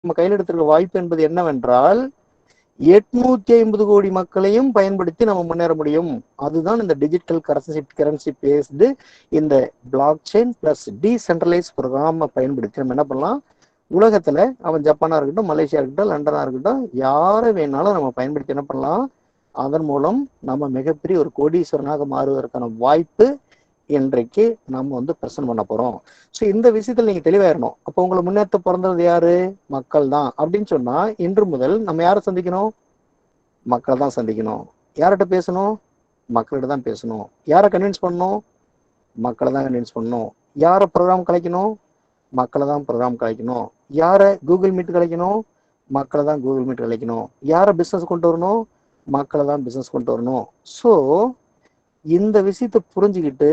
நம்ம கையில் எடுத்திருக்க வாய்ப்பு என்பது என்னவென்றால் 850 கோடி மக்களையும் பயன்படுத்தி நம்ம முன்னேற முடியும். அதுதான் இந்த டிஜிட்டல் கரன்சி பேஸ்டு இந்த blockchain plus decentralise program பயன்படுத்தி நம்ம என்ன பண்ணலாம், உலகத்துல அவன் ஜப்பானா இருக்கட்டும், மலேசியா இருக்கட்டும், லண்டனா இருக்கட்டும், யாரை வேணாலும் நம்ம பயன்படுத்தி என்ன பண்ணலாம், அதன் மூலம் நம்ம மிகப்பெரிய ஒரு கோடீஸ்வரனாக மாறுவதற்கான வாய்ப்பு இன்றைக்கு நம்ம பிரசன்ட் பண்ண போறோம். ஸோ இந்த விஷயத்துல நீங்க தெளிவாயிரணும். அப்போ உங்களை முன்னேற்ற பிறந்தது யாரு? மக்கள் தான் அப்படின்னு சொன்னா, இன்று முதல் நம்ம யாரை சந்திக்கணும்? மக்களை தான் சந்திக்கணும். யார்கிட்ட பேசணும்? மக்கள்கிட்ட தான் பேசணும். யாரை கன்வின்ஸ் பண்ணணும்? மக்களை தான் கன்வின்ஸ் பண்ணணும். யாரை ப்ரோக்ராம் கலைக்கணும்? மக்களை தான் ப்ரோக்ராம் கலைக்கணும். யாரை கூகுள் மீட் கலைக்கணும்? மக்களை தான் கூகுள் மீட் கலைக்கணும். யாரை பிசினஸ் கொண்டு வரணும்? மக்களை தான் பிசினஸ் கொண்டு வரணும். ஸோ இந்த விஷயத்தை புரிஞ்சுக்கிட்டு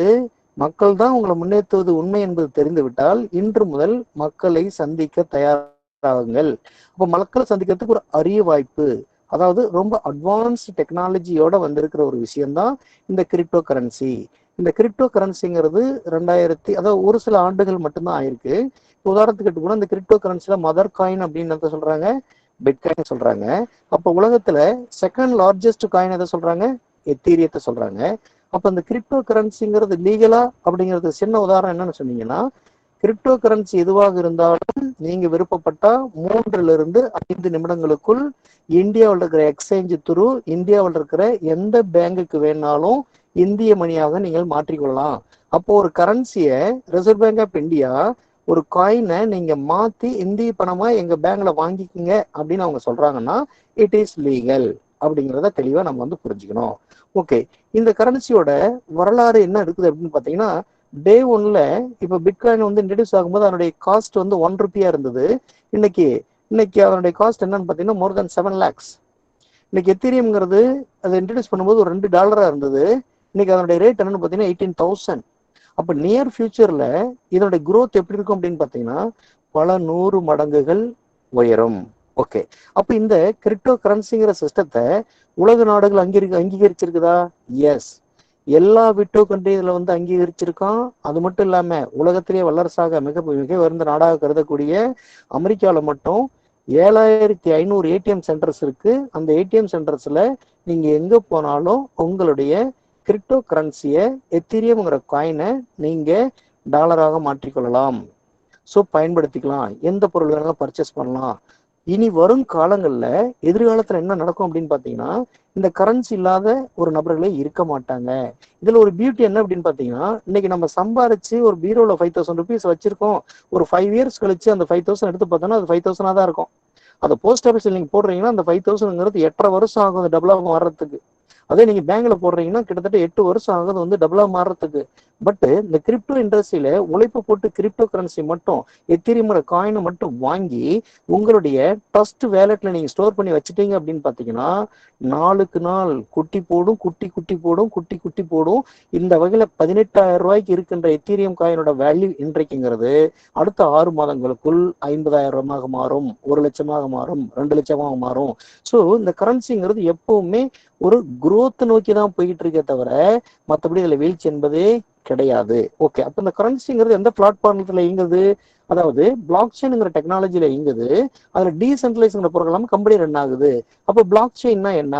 மக்கள் தான் உங்களை முன்னேற்றுவது உண்மை என்பது தெரிந்து விட்டால் இன்று முதல் மக்களை சந்திக்க தயாராகுங்கள். அப்போ மக்களை சந்திக்கிறதுக்கு ஒரு அரிய வாய்ப்பு, அதாவது ரொம்ப அட்வான்ஸ்டு டெக்னாலஜியோட வந்திருக்கிற ஒரு விஷயம்தான் இந்த கிரிப்டோ கரன்சி. இந்த கிரிப்டோ கரன்சிங்கிறது அதாவது ஒரு சில ஆண்டுகள் மட்டும்தான் ஆயிருக்கு. உதாரணத்துக்கு எடுத்துக்கணும், இந்த கிரிப்டோ கரன்சில மதர் காயின் அப்படின்னு சொல்றாங்க, பிட்காயின் சொல்றாங்க. அப்போ உலகத்துல செகண்ட் லார்ஜஸ்ட் காயின் எதை சொல்றாங்க? எத்தீரியத்தை சொல்றாங்க. அப்ப இந்த கிரிப்டோ கரன்சிங்கிறது லீகலா அப்படிங்கிறது சின்ன உதாரணம் என்னன்னு சொன்னீங்கன்னா, கிரிப்டோ கரன்சி எதுவாக இருந்தாலும் நீங்க விருப்பப்பட்டா 3 to 5 நிமிடங்களுக்குள் இந்தியாவில் இருக்கிற எக்ஸ்சேஞ்ச் த்ரூ இந்தியாவில் இருக்கிற எந்த பேங்குக்கு வேணாலும் இந்திய மணியாக நீங்கள் மாற்றிக்கொள்ளலாம். அப்போ ஒரு கரன்சியை ரிசர்வ் பேங்க் ஆஃப் இந்தியா ஒரு காயினை நீங்க மாத்தி இந்திய பணமா எங்க பேங்க்ல வாங்கிக்கங்க அப்படின்னு அவங்க சொல்றாங்கன்னா இட் இஸ் லீகல் அப்படிங்கிறத தெளிவா நம்ம புரிஞ்சுக்கணும். ஓகே, இந்த கரன்சியோட வரலாறு என்ன இருக்குது அப்படின்னு பாத்தீங்கன்னா, டே 1ல இப்ப பிட்காயின் இன்ட்ரடியூஸ் ஆகும்போது அதனுடைய காஸ்ட் 1 ரூபியா இருந்தது. இன்னைக்கு அதனுடைய காஸ்ட் என்னன்னு பாத்தீங்கன்னா மோர் தென் 7 lakhs. இன்னைக்கு எத்தீரியம்ங்கிறது அதை இன்ட்ரடியூஸ் பண்ணும்போது ஒரு $2 இருந்தது. இன்னைக்கு அதனுடைய ரேட் என்னன்னு பாத்தீங்கன்னா 18,000. அப்ப நியர் ஃபியூச்சர்ல இதனுடைய குரோத் எப்படி இருக்கும் அப்படின்னு பாத்தீங்கன்னா பல 100 மடங்குகள் உயரும். ஓகே, அப்ப இந்த கிரிப்டோ கரன்சிங்கிற சிஸ்டத்தை உலக நாடுகள் அங்கீகரிச்சிருக்குதா? எஸ், எல்லா விட்டோ கண்ட்ரில அங்கீகரிச்சிருக்கான். அது மட்டும் இல்லாம உலகத்திலேயே வல்லரசாக மிக மிக உயர்ந்த நாடாக கருதக்கூடிய அமெரிக்கால மட்டும் 7500 ஏடிஎம் சென்டர்ஸ் இருக்கு. அந்த ஏடிஎம் சென்டர்ஸ்ல நீங்க எங்க போனாலும் உங்களுடைய கிரிப்டோ கரன்சியை எத்தீரியம்ங்கிற காயினை நீங்க டாலராக மாற்றிக்கொள்ளலாம். ஸோ பயன்படுத்திக்கலாம், எந்த பொருள் வேணாலும் பர்ச்சேஸ் பண்ணலாம். இனி வரும் காலங்கள்ல எதிர்காலத்துல என்ன நடக்கும் அப்படின்னு பாத்தீங்கன்னா, இந்த கரன்சி இல்லாத ஒரு நபர்களே இருக்க மாட்டாங்க. இதுல ஒரு பியூட்டி என்ன அப்படின்னு பாத்தீங்கன்னா, இன்னைக்கு நம்ம சம்பாரிச்சு ஒரு பீரோல 5000 rupees வச்சிருக்கோம். ஒரு 5 years கழிச்சு அந்த 5000 எடுத்து பார்த்தோம்னா அது 5000 தான் இருக்கும். அதை போஸ்ட் ஆஃபீஸ்ல நீங்க போடுறீங்கன்னா அந்த 5000ங்கிறது 8.5 வருஷம் ஆகும் அது டபுளா மாறுறதுக்கு. அதே நீங்க பேங்க்ல போடுறீங்கன்னா கிட்டத்தட்ட 8 வருஷம் ஆகுது டபுளா மாறுறதுக்கு. பட் இந்த கிரிப்டோ இண்டஸ்ட்ரியில உழைப்பு போட்டு கிரிப்டோ கரன்சி மட்டும் எத்தீரியம்ங்கிற காயினை மட்டும் வாங்கி உங்களுடைய ட்ரஸ்ட் வேலெட்ல நீங்க ஸ்டோர் பண்ணி வச்சுட்டீங்க அப்படின்னு பாத்தீங்கன்னா, நாளுக்கு நாள் குட்டி போடும் குட்டி போடும். இந்த வகையில 18,000 ரூபாய்க்கு இருக்கின்ற எத்தீரியம் காயினோட வேல்யூ இன்றைக்குங்கிறது அடுத்த 6 மாதங்களுக்குள் 50,000 மாறும், 1 லட்சமாக மாறும், 2 லட்சமாக மாறும். ஸோ இந்த கரன்சிங்கிறது எப்பவுமே ஒரு குரோத் நோக்கி தான் போயிட்டு இருக்கே தவிர மற்றபடி இதுல வீழ்ச்சி என்பதே கிடையாது. ஓகே, அப்ப இந்த கரன்சிங்கிறது எந்த பிளாட்ஃபார்ம்ல இயங்குது? அதாவது பிளாக் செயின்ங்கிற டெக்னாலஜில இயங்குது. அதுல டீசென்ட்ரலைஸ்ங்கிற ப்ரோக்ராம் கம்பெனி ரன் ஆகுது. அப்போ பிளாக் செயின்னா என்ன?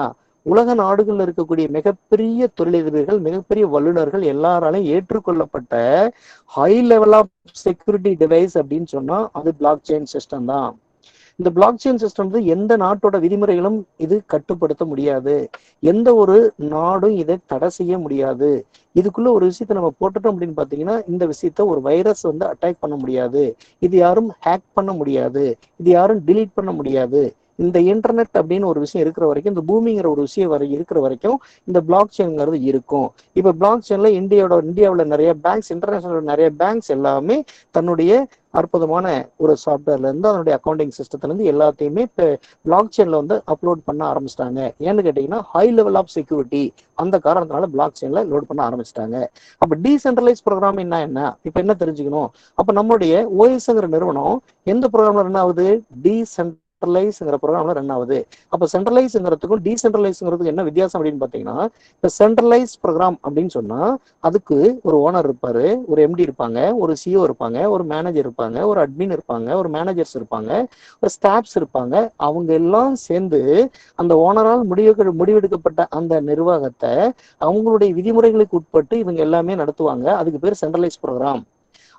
உலக நாடுகள்ல இருக்கக்கூடிய மிகப்பெரிய தொழிலதிபர்கள், மிகப்பெரிய வல்லுநர்கள் எல்லாராலையும் ஏற்றுக்கொள்ளப்பட்ட high level of security device அப்படின்னு சொன்னா அது பிளாக் செயின் சிஸ்டம் தான். இந்த பிளாக் செயின் சிஸ்டம் எந்த நாட்டோட விதிமுறைகளும் இது கட்டுப்படுத்த முடியாது. எந்த ஒரு நாடும் இதை தடை செய்ய முடியாது. இதுக்குள்ள ஒரு விஷயத்த நம்ம போட்டுட்டோம் அப்படின்னு பாத்தீங்கன்னா, இந்த விஷயத்த ஒரு வைரஸ் அட்டாக் பண்ண முடியாது. இது யாரும் ஹேக் பண்ண முடியாது. இது யாரும் டிலீட் பண்ண முடியாது. இந்த இன்டர்நெட் அப்படின்னு ஒரு விஷயம் இருக்கிற வரைக்கும், இந்த பூமிங்கிற ஒரு விஷயம் இருக்கிற வரைக்கும் இந்த பிளாக் செயின்ங்கிறது இருக்கும். இப்ப பிளாக் செயின்ல இந்தியாவில் நிறைய பேங்க்ஸ், இன்டர்நேஷனல் நிறைய பேங்க்ஸ் எல்லாமே தன்னுடைய அற்புதமான ஒரு சாஃப்ட்வேர்ல இருந்து அதனுடைய அக்கௌண்டிங் சிஸ்டத்துல இருந்து எல்லாத்தையுமே பிளாக் செயின்ல அப்லோட் பண்ண ஆரம்பிச்சிட்டாங்க. ஏன்னு கேட்டீங்கன்னா ஹை லெவல் ஆஃப் செக்யூரிட்டி அந்த காரணத்தினால பிளாக் செயின்ல லோட் பண்ண ஆரம்பிச்சிட்டாங்க. அப்ப டீசென்ட்ரலைஸ் ப்ரோக்ராம் என்ன? இப்ப என்ன தெரிஞ்சுக்கணும்? அப்ப நம்மளுடைய ஓஎஸ்ங்கிற நிறுவனம் எந்த ப்ரோக்ராம்ல ரன் ஆகுது? டீசென்ட்ரலைஸ் சென்ட்ரலைஸ்ங்கிற ப்ரோக்ராம்ல ரன் ஆகுது. அப்ப சென்ட்ரலைஸ்ங்கிறதுக்கும் டீசென்ட்ரலைஸ்ங்கிறதுக்கும் என்ன வித்தியாசம் அப்படின்னு பாத்தீங்கன்னா, இப்ப சென்ட்ரலைஸ் ப்ரோக்ராம் அப்படின்னு சொன்னா அதுக்கு ஒரு ஓனர் இருப்பாரு, ஒரு எம்டி இருப்பாங்க, ஒரு சிஓ இருப்பாங்க, ஒரு மேனேஜர் இருப்பாங்க, ஒரு அட்மின் இருப்பாங்க, ஒரு மேனேஜர்ஸ் இருப்பாங்க, ஒரு ஸ்டாஃப்ஸ் இருப்பாங்க. அவங்க எல்லாம் சேர்ந்து அந்த ஓனரால் முடிவெடுக்கப்பட்ட அந்த நிர்வாகத்தை அவங்களுடைய விதிமுறைகளுக்கு உட்பட்டு இவங்க எல்லாமே நடத்துவாங்க. அதுக்கு பேர் சென்ட்ரலைஸ் ப்ரோக்ராம்.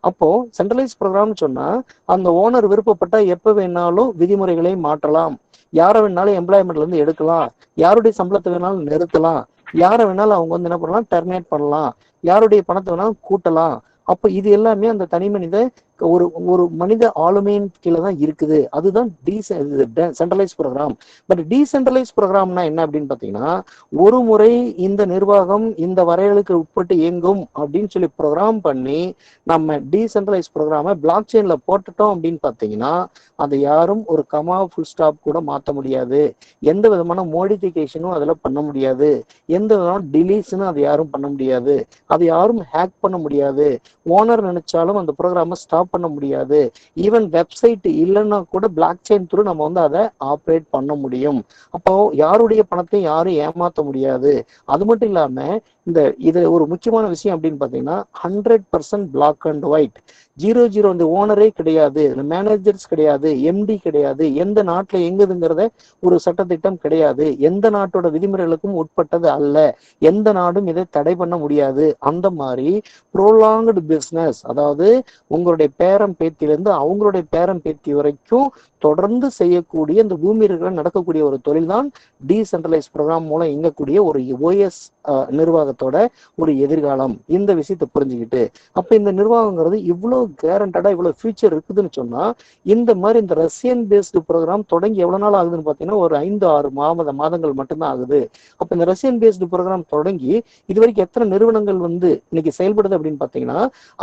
அப்போ சென்ட்ரலைஸ் ப்ரோக்ராம்னு சொன்னா அந்த ஓனர் விருப்பப்பட்டா எப்ப வேணாலும் விதிமுறைகளை மாற்றலாம், யாரை வேணாலும் எம்ப்ளாய்மெண்ட்ல இருந்து எடுக்கலாம், யாருடைய சம்பளத்தை வேணாலும் நிறுத்தலாம், யாரை வேணாலும் அவங்க வந்து என்ன பண்ணலாம், டெர்மினேட் பண்ணலாம், யாருடைய பணத்தை வேணாலும் கூட்டலாம். அப்ப இது எல்லாமே அந்த தனி மனித ஒரு ஒரு மனித ஆளுமையின் கீழே தான் இருக்குது. அதுதான் சென்ட்ரலைஸ் ப்ரோக்ராம். பட் டீசென்ட்ரலைஸ் ப்ரோக்ராம்னா என்ன அப்படின்னு பாத்தீங்கன்னா, ஒரு முறை இந்த நிர்வாகம் இந்த வரையறைகளுக்கு உட்பட்டு இயங்கும் அப்படின்னு சொல்லி ப்ரோக்ராம் பண்ணி நம்ம டீசென்ட்ரலைஸ் ப்ரோக்ராமை பிளாக் செயின்ல போட்டுட்டோம் அப்படின்னு பாத்தீங்கன்னா, அதை யாரும் ஒரு கமா ஃபுல் ஸ்டாப் கூட மாற்ற முடியாது, எந்த விதமான மோடிஃபிகேஷனும் அதுல பண்ண முடியாது, எந்த விதமான டிலீட்ஸும் அதை யாரும் பண்ண முடியாது, அதை யாரும் ஹேக் பண்ண முடியாது, ஓனர் நினைச்சாலும் அந்த ப்ரோக்ராமை ஸ்டாப் பண்ண முடியாது. ஈவன் வெப்சைட் இல்லைன்னா கூட பிளாக் செயின் த்ரூ நம்ம வந்து அதை ஆப்ரேட் பண்ண முடியும். அப்போ யாருடைய பணத்தையும் யாரும் ஏமாற்ற முடியாது. அது மட்டும் இல்லாம இது ஒரு முக்கியமான விஷயம் அப்படின்னு பாத்தீங்கன்னா, 100% பிளாக் அண்ட் ஒயிட், 0 இந்த ஓனரே கிடையாது, மேனேஜர்ஸ் கிடையாது, எம்டி கிடையாது, எந்த நாட்டுல எங்குதுங்கிறத ஒரு சட்டத்திட்டம் கிடையாது, எந்த நாட்டோட விதிமுறைகளுக்கும் உட்பட்டது அல்ல, எந்த நாடும் இதை தடை பண்ண முடியாது. அந்த மாதிரி ப்ரோலாங்டு பிசினஸ், அதாவது உங்களுடைய பேரம் பேத்திலிருந்து அவங்களுடைய பேரம் பேத்தி வரைக்கும் தொடர்ந்து செய்யக்கூடிய இந்த பூமி இருக்கிற நடக்கக்கூடிய ஒரு தொழில் தான் டீசென்ட்ரலைஸ் ப்ரோக்ராம் மூலம் இயங்கக்கூடிய ஒரு ஓஎஸ் நிர்வாகத்தோட ஒரு எதிர்காலம். இந்த விஷயத்தை புரிஞ்சுக்கிட்டு அப்ப இந்த நிர்வாகங்கிறது இவ்வளவு கேரண்டடா இவ்வளவு ஃபியூச்சர் இருக்குதுன்னு சொன்னா, இந்த மாதிரி இந்த ரஷ்யன் பேஸ்டு ப்ரோக்ராம் தொடங்கி எவ்வளவு நாள் ஆகுதுன்னு பாத்தீங்கன்னா ஒரு 5-6 மாதங்கள் மட்டும்தான் ஆகுது. அப்ப இந்த ரஷ்யன் பேஸ்டு ப்ரோக்ராம் தொடங்கி இது வரைக்கும் எத்தனை நிறுவனங்கள் வந்து இன்னைக்கு செயல்படுது அப்படின்னு பாத்தீங்கன்னா,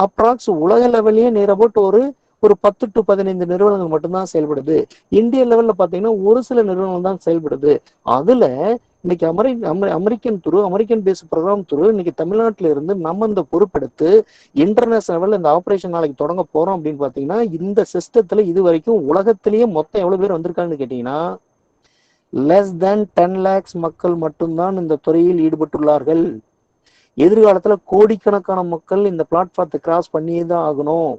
அப்ராக்ஸ் உலக லெவல்லயே நியர் அபவுட் ஒரு 10 to 15 நிறுவனங்கள் மட்டும்தான் செயல்படுது. இந்திய லெவல்ல பாத்தீங்கன்னா ஒரு சில நிறுவனங்கள் தான் செயல்படுது. அதுல இன்னைக்கு அமெரிக்கன் அமெரிக்கன் பேஸ் ப்ரோக்ராம் இன்னைக்கு தமிழ்நாட்டில இருந்து நம்ம இந்த பொறுப்பெடுத்து இன்டர்நேஷனல் லெவல்ல இந்த ஆபரேஷன் நாளைக்கு தொடங்க போறோம் அப்படின்னு பாத்தீங்கன்னா, இந்த சிஸ்டத்துல இது வரைக்கும் உலகத்திலேயே மொத்தம் எவ்வளவு பேர் வந்திருக்காங்கன்னு கேட்டீங்கன்னா, less than 10 lakhs மக்கள் மட்டும்தான் இந்த துறையில் ஈடுபட்டுள்ளார்கள். எதிர்காலத்துல கோடிக்கணக்கான மக்கள் இந்த பிளாட்ஃபார்த்தை கிராஸ் பண்ணியே தான் ஆகணும்.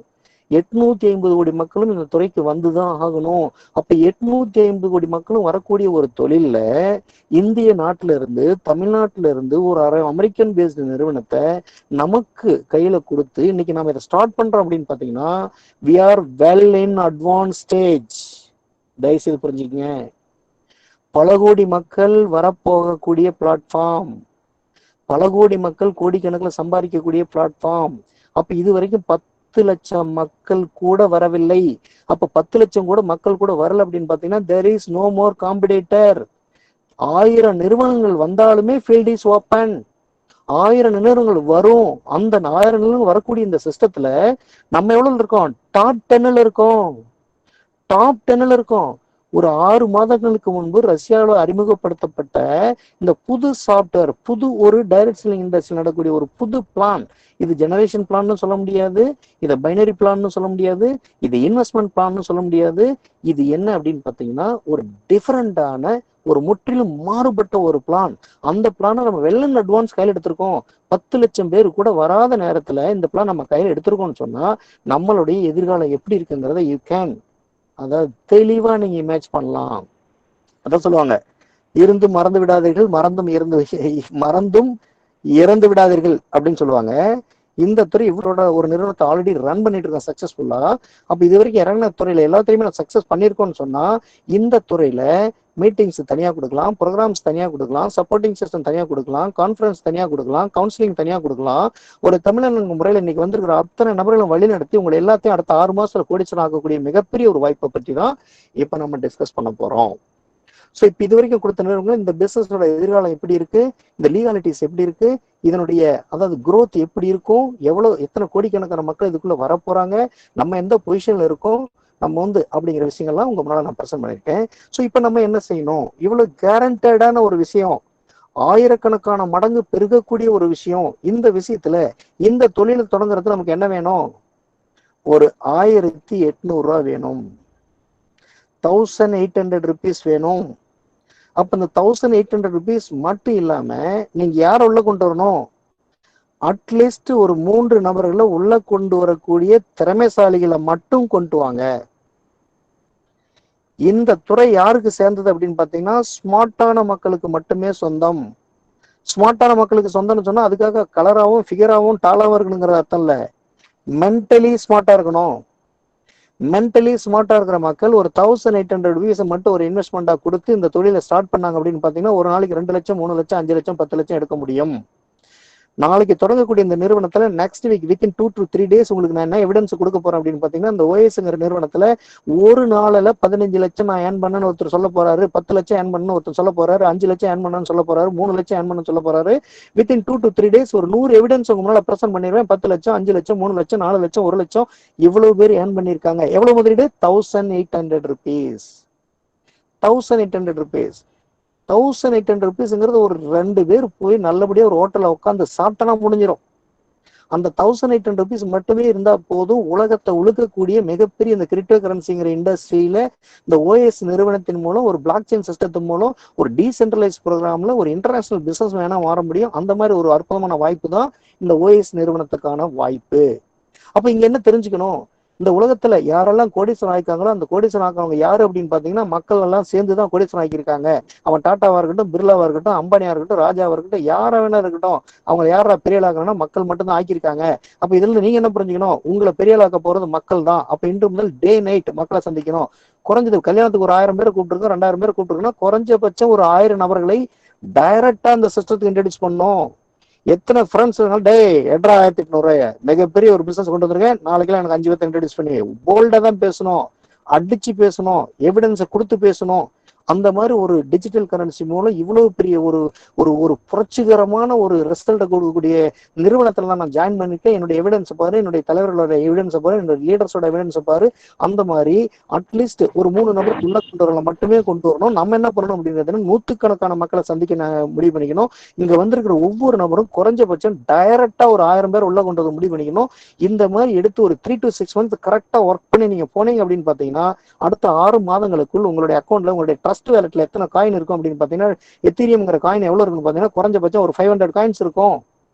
850 கோடி மக்களும் இந்த துறைக்கு வந்துதான் ஆகணும். அப்ப 850 கோடி மக்களும் வரக்கூடிய ஒரு தொழில்ல இந்திய நாட்டில இருந்து தமிழ்நாட்டில இருந்து ஒரு அமெரிக்கன் பேஸ்டு நிறுவனத்தை நமக்கு கையில கொடுத்து இன்னைக்கு நாம இதை ஸ்டார்ட் பண்றோம் அப்படின்னு பாத்தீங்கன்னா, we are well in advanced stage. தயவுசெய்து புரிஞ்சுக்கங்க, பல கோடி மக்கள் வரப்போகக்கூடிய பிளாட்ஃபார்ம், பல கோடி மக்கள் கோடிக்கணக்கில் சம்பாதிக்கக்கூடிய பிளாட்ஃபார்ம். அப்ப இது வரைக்கும் 10 லட்சம் மக்கள் கூட வரவில்லை. அப்ப 10 லட்சம் கூட மக்கள் கூட வரல அப்படின்னு பாத்தீங்கன்னா, there is no more competitor. 1000 நிறுவனங்கள் வந்தாலுமே ஃபீல்ட் இஸ் ஓப்பன். 1000 நிறுவனங்கள் வரும். அந்த 1000 நிறுவனங்கள் வரக்கூடிய இந்த சிஸ்டத்துல நம்ம எவ்வளவு இருக்கோம்? டாப் 10ல இருக்கோம். டாப் 10ல இருக்கோம். ஒரு 6 மாதங்களுக்கு முன்பு ரஷ்யாவில் அறிமுகப்படுத்தப்பட்ட இந்த புது சாப்ட்வேர், புது ஒரு டைரக்ட் செல்லிங் இண்டஸ்ட்ரியில் நடக்கக்கூடிய ஒரு புது பிளான். இது ஜெனரேஷன் பிளான்னு சொல்ல முடியாது, இதை பைனரி பிளான்னு சொல்ல முடியாது, இது இன்வெஸ்ட்மெண்ட் பிளான்னு சொல்ல முடியாது. இது என்ன அப்படின்னு பாத்தீங்கன்னா, ஒரு டிஃபரெண்டான ஒரு முற்றிலும் மாறுபட்ட ஒரு பிளான். அந்த பிளானை நம்ம வெல் இன் அட்வான்ஸ் கையில் எடுத்திருக்கோம். 10 லட்சம் பேர் கூட வராத நேரத்துல இந்த பிளான் நம்ம கையில் எடுத்திருக்கோம்னு சொன்னா, நம்மளுடைய எதிர்காலம் எப்படி இருக்குங்கிறத யூ கேன், அதாவது தெளிவா நீங்க இமேஜ் பண்ணலாம். அதான் சொல்லுவாங்க, இருந்து மறந்து விடாதீர்கள், மறந்தும் இறந்து விடாதீர்கள் அப்படின்னு சொல்லுவாங்க. இந்த துறை இவரோட ஒரு நிறுவனத்தை ஆல்ரெடி ரன் பண்ணிட்டு இருக்கேன் சக்சஸ்ஃபுல்லா. அப்ப இது வரைக்கும் இறங்கின துறையில எல்லாத்தையுமே நான் சக்சஸ் பண்ணிருக்கோம்னு சொன்னா, இந்த துறையில மீட்டிங்ஸ் தனியா கொடுக்கலாம், ப்ரோக்ராம்ஸ் தனியா கொடுக்கலாம், சப்போர்ட்டிங் சிஸ்டம் தனியா கொடுக்கலாம், கான்ஃபரன்ஸ் தனியா கொடுக்கலாம், கவுன்சிலிங் தனியா கொடுக்கலாம். ஒரு தமிழன் முறையில் இன்னைக்கு வந்திருக்கிற அத்தனை நபர்களும் வழி நடத்தி உங்களை எல்லாத்தையும் அடுத்த 6 மாசத்துல கோடிச்சன் ஆகக்கூடிய மிகப்பெரிய ஒரு வாய்ப்பை பற்றி தான் இப்ப நம்ம டிஸ்கஸ் பண்ண போறோம். ஸோ இப்போ இது வரைக்கும் கொடுத்த நிறுவனங்கள் இந்த பிசினஸோட எதிர்காலம் எப்படி இருக்கு, இந்த லீகாலிட்டிஸ் எப்படி இருக்கு, இதனுடைய அதாவது growth எப்படி இருக்கும், எத்தனை கோடிக்கணக்கான மக்கள் இதுக்குள்ள வர போறாங்க, நம்ம எந்த பொசிஷன்ல இருக்கோம், நம்ம வந்து அப்படிங்கிற விஷயங்கள்லாம் உங்க முன்னால நான் பிரசன்ட் பண்ணிருக்கேன். ஸோ இப்போ நம்ம என்ன செய்யணும், இவ்வளவு கேரண்டடான ஒரு விஷயம், ஆயிரக்கணக்கான மடங்கு பெருகக்கூடிய ஒரு விஷயம், இந்த விஷயத்துல இந்த தொழிலை தொடங்குறதுக்கு நமக்கு என்ன வேணும், ஒரு 1800 ரூபாய் வேணும். 1,800 rupees வேணும். அப்ப இந்த 1,800 rupees மட்டும் இல்லாம நீங்க யார உள்ள கொண்டு வரணும், அட்லீஸ்ட் ஒரு 3 நபர்களை உள்ள கொண்டு வரக்கூடிய திறமைசாலிகளை மட்டும் கொண்டு வாங்க. இந்த துறை யாருக்கு சேர்ந்தது அப்படின்னு பாத்தீங்கன்னா ஸ்மார்ட்டான மக்களுக்கு மட்டுமே சொந்தம். ஸ்மார்ட்டான மக்களுக்கு சொந்தம்னு சொன்னா அதுக்காக கலராகவும் ஃபிகராகவும் டாலாவும் இருக்கணுங்கிற அர்த்தம் இல்ல, மென்டலி ஸ்மார்ட்டா இருக்கணும். மென்டலி ஸ்மார்ட்டா இருக்கிற மக்கள் ஒரு 1,800 rupees மட்டும் ஒரு இன்வெஸ்ட்மெண்டா கொடுத்து இந்த தொழிலை ஸ்டார்ட் பண்ணாங்க அப்படின்னு பாத்தீங்கன்னா ஒரு நாளைக்கு 2 லட்சம் 3 லட்சம் 5 லட்சம் 10 லட்சம் எடுக்க முடியும். நாளைக்கு தொடங்கக்கூடிய இந்த நிறுவனத்துல next week within 2 to 3 days உங்களுக்கு நான் என்ன எவிடன்ஸ் கொடுக்க போறேன் அப்படின்னு பாத்தீங்கன்னா இந்த ஓஎஸ்ங்கிற நிறுவனத்துல ஒரு நாளில் 15 லட்சம் நான் ஏர்ன் பண்ணேன்னு ஒருத்தர் சொல்ல போறாரு, 10 லட்சம் ஏர்ன் பண்ணு ஒருத்தர் சொல்ல போறாரு, 5 லட்சம் ஏர்ன் பண்ணு சொல்ல போறாரு, 3 லட்சம் ஏர்ன் பண்ணு சொல்ல போறாரு. வித்தின் 2 to 3 days ஒரு 100 எவிடன்ஸ் உங்க முன்னால பிரசன்ட் பண்ணிடுவேன். 10 லட்சம் 5 லட்சம் 3 லட்சம் 4 லட்சம் 1 லட்சம் இவ்வளவு பேர் ஏர்ன் பண்ணிருக்காங்க. எவ்வளவு முதலீடு? 1,800 rupees. 1,800 rupees. 1,800 rupeesங்கிறது ஒரு 2 பேர் போய் நல்லபடியா ஒரு ஹோட்டல்ல உட்காந்து சாப்பிட்டனா முடிஞ்சிடும். அந்த 1,800 rupees மட்டுமே இருந்தா போதும் உலகத்தை உழுக்கக்கூடிய மிகப்பெரிய இந்த கிரிப்டோ கரன்சிங்கிற இண்டஸ்ட்ரியில இந்த ஓஎஸ் நிறுவனத்தின் மூலம் ஒரு பிளாக் செயின் சிஸ்டத்தின் மூலம் ஒரு டீசென்ட்ரலைஸ் ப்ரோக்ராம்ல ஒரு இன்டர்நேஷனல் பிசினஸ் வேணா மாற முடியும். அந்த மாதிரி ஒரு அற்புதமான வாய்ப்பு தான் இந்த ஓஎஸ் நிறுவனத்துக்கான வாய்ப்பு. அப்ப இங்க என்ன தெரிஞ்சுக்கணும், இந்த உலகத்துல யாரெல்லாம் கோடீஸ்வரன் ஆயிக்காங்களோ அந்த கோடீஸ்வரன் ஆக்கவங்க யாரு அப்படின்னு பாத்தீங்கன்னா மக்கள் எல்லாம் சேர்ந்துதான் கோடீஸ்வரன் ஆக்கியிருக்காங்க. அவன் டாட்டாவா இருக்கட்டும், பிர்லாவா இருக்கட்டும், அம்பானியா இருக்கட்டும், ராஜாவா இருக்கட்டும், யாரா வேணா இருக்கட்டும், அவங்க யாரா பெரிய ஆளாக்கணும்னா மக்கள் மட்டும் தான் ஆக்கியிருக்காங்க. அப்ப இதுல நீங்க என்ன புரிஞ்சுக்கணும், உங்களை பெரிய ஆளாக்க போறது மக்கள் தான். அப்ப இன்று முதல் டே நைட் மக்களை சந்திக்கணும். குறைஞ்சது கல்யாணத்துக்கு ஒரு 1000 பேரை கூப்பிட்டுருக்கோம், 2000 பேரை கூப்பிட்டுருக்கோம்னா குறைஞ்சபட்சம் ஒரு 1000 நபர்களை டைரக்டா அந்த சிஸ்டத்துக்கு இன்ட்ரடியூஸ் பண்ணணும். எத்தனை ஃப்ரெண்ட்ஸ் டே எட்ரா 1,800 மிகப்பெரிய ஒரு பிசினஸ் கொண்டு வந்திருக்கேன், நாளைக்கெல்லாம் எனக்கு 5 பேர்த்த இன்ட்ரடியூஸ் பண்ணி போல்டா தான் பேசணும், அடிச்சு பேசணும், எவிடன்ஸை கொடுத்து பேசணும். அந்த மாதிரி ஒரு டிஜிட்டல் கரன்சி மூலம் இவ்வளவு பெரிய ஒரு ஒரு ஒரு புரட்சிகரமான ஒரு ரிசல்ட்டை கொடுக்கக்கூடிய நிறுவனத்துல நான் ஜாயின் பண்ணிட்டு என்னுடைய எவிடன்ஸ் பாரு, என்னுடைய தலைவர்களோட எவிடன்ஸை பாரு, என்னுடைய லீடர்ஸோட எவிடன்ஸை பாரு. அந்த மாதிரி அட்லீஸ்ட் ஒரு 3 நபர் உள்ள கொண்டு வரல மட்டுமே கொண்டு வரணும். நம்ம என்ன பண்ணணும் அப்படிங்கிறது நூற்றுக்கணக்கான மக்களை சந்திக்க முடிவு பண்ணிக்கணும். இங்க வந்திருக்கிற ஒவ்வொரு நபரும் குறைஞ்சபட்சம் டைரக்டா ஒரு 1000 பேர் உள்ள கொண்டு வர முடிவு பண்ணிக்கணும். இந்த மாதிரி எடுத்து ஒரு 3 to 6 months கரெக்டா ஒர்க் பண்ணி நீங்க போனீங்க அப்படின்னு பாத்தீங்கன்னா அடுத்த 6 மாதங்களுக்குள் உங்களுடைய அக்கௌண்ட்ல உங்களுடைய ட்ரஸ்ட் வேலட்ல எத்தனை காயின் இருக்கும் அப்படின்னு பாத்தீங்கன்னா எத்தீரியம்ங்கிற காயின் எவ்வளவு இருக்குன்னு பாத்தீங்கன்னா குறைஞ்சபட்சம் ஒரு 500 காயின்ஸ் இருக்கும்.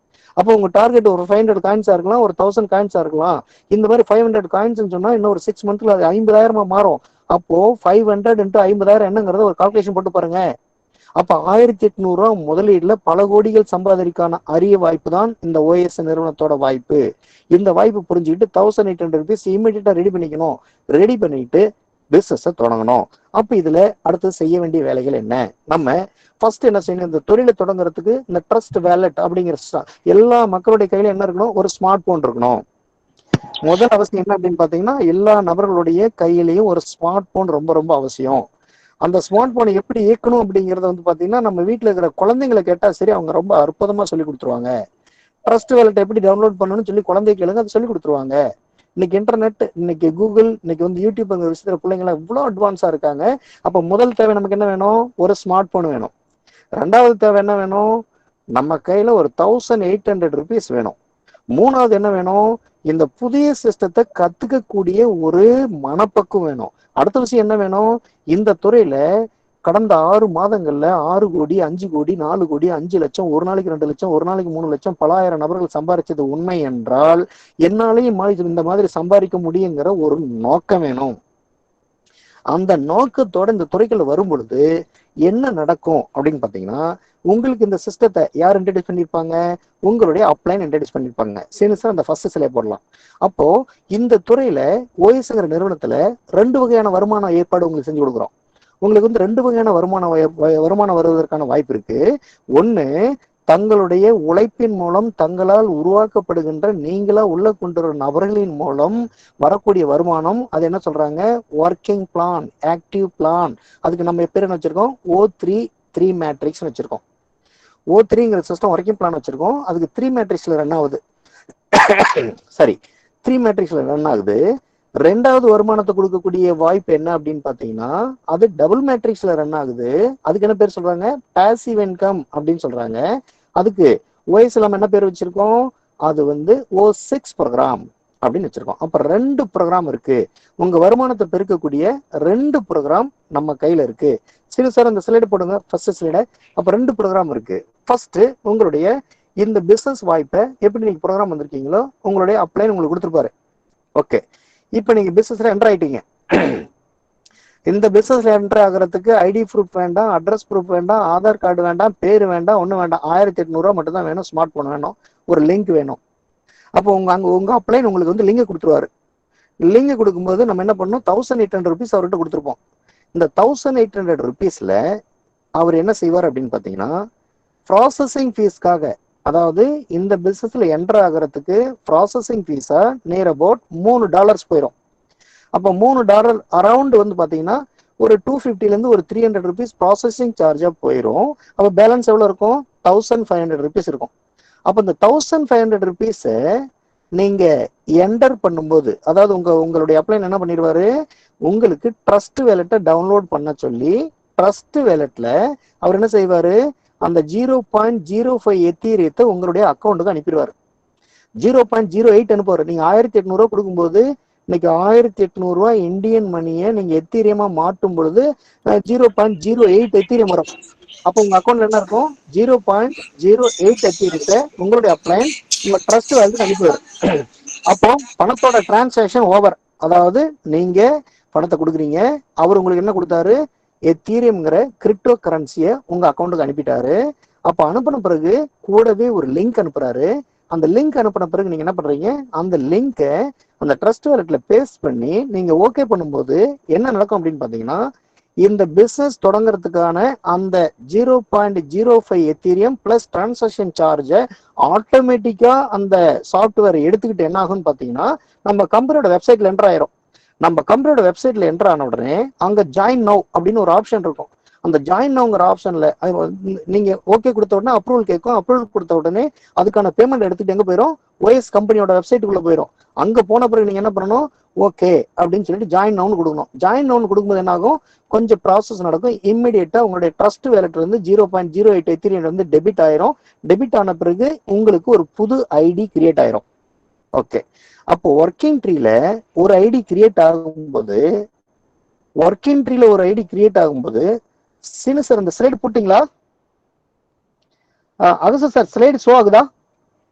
அப்போ உங்க டார்கெட் ஒரு 500 காயின்ஸா இருக்கலாம், ஒரு 1000 காயின்ஸா இருக்கலாம். இந்த மாதிரி 500 காயின்ஸ் சொன்னா இன்னும் ஒரு 6 monthsல அது 50,000 மாறும். அப்போ 500 into 50,000 என்னங்கிறத ஒரு கால்குலேஷன் போட்டு பாருங்க. அப்ப 1,800 ரூபாய் முதலீடுல பல கோடிகள் சம்பாதிக்கான அரிய வாய்ப்பு தான் இந்த ஓஎஸ் நிறுவனத்தோட வாய்ப்பு. இந்த வாய்ப்பு புரிஞ்சுக்கிட்டு 1,800 rupees இமீடியட்டா ரெடி பண்ணிக்கணும். ரெடி பண்ணிட்டு பிசினஸ் தொடங்கணும். அப்ப இதுல அடுத்து செய்ய வேண்டிய வேலைகள் என்ன, நம்ம ஃபர்ஸ்ட் என்ன செய்யணும், இந்த தொழிலை தொடங்குறதுக்கு இந்த ட்ரஸ்ட் வேலட் அப்படிங்கிற எல்லா மக்களுடைய கையில என்ன இருக்கணும், ஒரு ஸ்மார்ட் போன் இருக்கணும். முதல் அவசியம் என்ன அப்படின்னு பாத்தீங்கன்னா எல்லா நபர்களுடைய கையிலையும் ஒரு ஸ்மார்ட் போன் ரொம்ப ரொம்ப அவசியம். அந்த ஸ்மார்ட் போனை எப்படி இயக்கணும் அப்படிங்கறத பாத்தீங்கன்னா நம்ம வீட்டுல இருக்கிற குழந்தைங்களை கேட்டா சரி, அவங்க ரொம்ப அற்புதமா சொல்லி கொடுத்துருவாங்க. ட்ரஸ்ட் வேலட் எப்படி டவுன்லோட் பண்ணணும்னு சொல்லி குழந்தை கேளுங்க, அதை சொல்லி கொடுத்துருவாங்க. இன்னைக்கு இன்டர்நெட், இன்னைக்கு கூகுள், இன்னைக்கு யூடியூப் விஷயத்துல பிள்ளைங்க இவ்வளவு அட்வான்ஸா இருக்காங்க. அப்ப முதல் தேவை நமக்கு என்ன வேணும், ஒரு ஸ்மார்ட் போன் வேணும். ரெண்டாவது தேவை என்ன வேணும், நம்ம கையில ஒரு 1,800 rupees வேணும். மூணாவது என்ன வேணும், இந்த புதிய சிஸ்டத்தை கத்துக்கக்கூடிய ஒரு மனப்பக்குவம் வேணும். அடுத்த விஷயம் என்ன வேணும், இந்த துறையில கடந்த 6 மாதங்கள்ல 6 கோடி 5 கோடி 4 கோடி 5 லட்சம், ஒரு நாளைக்கு 2 லட்சம், ஒரு நாளைக்கு 3 லட்சம், பல ஆயிரம் நபர்கள் சம்பாதிச்சது உண்மை என்றால் என்னாலையும் இந்த மாதிரி சம்பாதிக்க முடியுங்கிற ஒரு நோக்கம் வேணும். அந்த நோக்கத்தோட இந்த துறைகள் வரும் பொழுது என்ன நடக்கும் அப்படின்னு பாத்தீங்கன்னா உங்களுக்கு இந்த சிஸ்டத்தை யார் இன்ட்ரடியூஸ் பண்ணிருப்பாங்க, உங்களுடைய அப்ளைன் இன்ட்ரடியூஸ் பண்ணிருப்பாங்க. சரி சார், அந்த ஃபர்ஸ்ட் சிலையை போடலாம். அப்போ இந்த துறையில ஓஎஸ்ங்கிற நிறுவனத்துல 2 வகையான வருமான ஏற்பாடு உங்களுக்கு செஞ்சு கொடுக்குறோம். உங்களுக்கு 2 வகையான வருமானம் வருவதற்கான வாய்ப்பு இருக்கு. ஒண்ணு, தங்களுடைய உழைப்பின் மூலம் தங்களால் உருவாக்கப்படுகின்ற நீங்களா உள்ள கொண்டு வரும் நபர்களின் மூலம் வரக்கூடிய வருமானம். அது என்ன சொல்றாங்க, ஒர்க்கிங் பிளான், ஆக்டிவ் பிளான். அதுக்கு நம்ம பேர் என்ன வச்சிருக்கோம், O3 மேட்ரிக்ஸ் வச்சிருக்கோம். O3ங்கிற சிஸ்டம் ஒர்க்கிங் பிளான் வச்சிருக்கோம். அதுக்கு 3 மேட்ரிக்ஸ்ல ரன் ஆகுது. சரி, 3 மேட்ரிக்ஸ்ல ரன் ஆகுது. ரெண்டாவது வருமானத்தை கொடுக்கக்கூடிய வாய்ப்பு என்ன அப்படின்னு பாத்தீங்கன்னா அது டபுள் மேட்ரிக்ஸ்ல ரன் ஆகுது. அதுக்கு என்ன பேர் சொல்றாங்க, பாசிவ் இன்கம் அப்படின்னு சொல்றாங்க. அதுக்கு ஓஎஸ் நம்ம என்ன பேர் வச்சிருக்கோம், அது O6 ப்ரோக்ராம். அப்படின்னு வச்சிருக்கோம். அப்ப 2 ப்ரோக்ராம் இருக்கு. உங்க வருமானத்தை பெருக்கக்கூடிய 2 ப்ரோக்ராம் நம்ம கையில இருக்கு. சரி சார், அந்த ஸ்லைடு போடுங்க, ஃபர்ஸ்ட் ஸ்லைட. அப்ப 2 ப்ரோக்ராம் இருக்கு. ஃபர்ஸ்ட், உங்களுடைய இந்த பிசினஸ் வாய்ப்பை எப்படி நீங்க ப்ரோக்ராம் வந்திருக்கீங்களோ உங்களுடைய அப்ளைன் உங்களுக்கு கொடுத்துருப்பாரு. ஓகே, இப்போ நீங்க பிசினஸ்ல என்டர் ஆயிட்டீங்க. இந்த பிசினஸ்ல என்டர் ஆகிறதுக்கு ஐடி ப்ரூஃப் வேண்டாம், அட்ரஸ் ப்ரூஃப் வேண்டாம், ஆதார் கார்டு வேண்டாம், பேர் வேண்டாம், ஒன்றும் வேண்டாம். 1800 ரூபா மட்டும் தான் வேணும். ஸ்மார்ட் போன் வேணும், ஒரு லிங்க் வேணும். அப்போ உங்க அப்ளைன் உங்களுக்கு வந்து லிங்க் கொடுத்துருவாரு. லிங்க் கொடுக்கும்போது நம்ம என்ன பண்ணணும், 1800 ருபீஸ் அவர்கிட்ட கொடுத்துருப்போம். இந்த 1800 ருபீஸ்ல அவர் என்ன செய்வார் அப்படின்னு பாத்தீங்கன்னா, ப்ராசஸிங் ஃபீஸ்க்காக, அதாவது இந்த பிசினஸ்ல என்டர் ஆகிறதுக்கு ப்ராசஸிங் ஃபீஸா நியர் அபவுட் $3 போயிடும். அப்போ $3 அரௌண்ட் வந்து பாத்தீங்கன்னா ஒரு 250 இருந்து ஒரு 300 ருபீஸ் ப்ராசஸிங் சார்ஜா போயிடும். அப்போ பேலன்ஸ் எவ்வளவு இருக்கும், 1500 ருபீஸ் இருக்கும். அப்போ இந்த 1500 ருபீஸ நீங்க என்டர் பண்ணும்போது, அதாவது உங்களுடைய அப்ளைன் என்ன பண்ணிடுவாரு, உங்களுக்கு ட்ரஸ்ட் வேலெட்டை டவுன்லோட் பண்ண சொல்லி ட்ரஸ்ட் வேலெட்ல அவர் என்ன செய்வாரு, அந்த 0.05 எத்தீரியத்தை உங்களுடைய அக்கௌண்ட்டுக்கு அனுப்பிடுவாரு. 0.08 அனுப்புவாரு. நீங்க 1800 ரூபா கொடுக்கும்போது இன்னைக்கு 1800 ரூபாய் இந்தியன் மணியை நீங்க எத்தீரியமா மாட்டும் பொழுது 0.08 எத்தீரியம் வரும். அப்போ உங்க அக்கௌண்ட்ல என்ன இருக்கும், 0.08 எத்தீரியத்தை உங்களுடைய அப்ளைன் உங்க ட்ரஸ்ட் வேலெட்டுக்கு அனுப்பிடுவாரு. அப்போ பணத்தோட டிரான்சாக்ஷன் ஓவர். அதாவது நீங்க பணத்தை கொடுக்குறீங்க, அவர் உங்களுக்கு என்ன கொடுத்தாரு, எத்தீரியம்ங்கிற கிரிப்டோ கரன்சியை உங்க அக்கௌண்ட்டுக்கு அனுப்பிட்டாரு. அப்ப அனுப்பின பிறகு கூடவே ஒரு லிங்க் அனுப்புறாரு. அந்த லிங்க் அனுப்பின பிறகு நீங்க என்ன பண்றீங்க, அந்த லிங்கை அந்த ட்ரஸ்ட் வேலெட்ல பேஸ்ட் பண்ணி நீங்க ஓகே பண்ணும்போது என்ன நடக்கும் அப்படின்னு பாத்தீங்கன்னா, இந்த பிசினஸ் தொடங்குறதுக்கான அந்த 0.05 எத்தீரியம் பிளஸ் டிரான்சாக்ஷன் சார்ஜை ஆட்டோமேட்டிக்கா அந்த சாஃப்ட்வேர் எடுத்துக்கிட்டு என்ன ஆகும்னு பாத்தீங்கன்னா, நம்ம கம்பெனியோட வெப்சைட்ல என்டர் ஆயிரும். நம்ம கம்பெனியோட வெப்சைட்ல என்டர் ஆன உடனே அங்க ஜாயின் நவ் அப்படின்னு ஒரு ஆப்ஷன் இருக்கும். அந்த ஜாயின் நவ்ங்கிற ஆப்ஷன்ல நீங்க ஓகே கொடுத்த உடனே அப்ரூவல் கேட்கும். அப்ரூவல் கொடுத்த உடனே அதுக்கான பேமெண்ட் எடுத்துட்டு எங்க போயிடும், OS கம்பெனியோட வெப்சைட்டுக்குள்ள போயிடும். அங்க போன பிறகு நீங்க என்ன பண்ணணும், ஓகே அப்படின்னு சொல்லிட்டு ஜாயின் நவ்னு கொடுக்கணும். ஜாயின் நவ்னு கொடுக்கும்போது என்ன ஆகும், கொஞ்சம் ப்ராசஸ் நடக்கும். இம்மிடியேட்டா உங்களுடைய ட்ரஸ்ட் வேலெட்ல இருந்து 0.08 எத்தீரியம் வந்து டெபிட் ஆயிரும். டெபிட் ஆன பிறகு உங்களுக்கு ஒரு புது ஐடி கிரியேட் ஆயிரும். ஓகே, அப்போ ஒர்க்கிங் ட்ரீல ஒரு ஐடி கிரியேட் ஆகும்போது சார் அந்த ஸ்லைடு போட்டீங்களா? அது சார் ஸ்லைடு ஷோ ஆகுதா?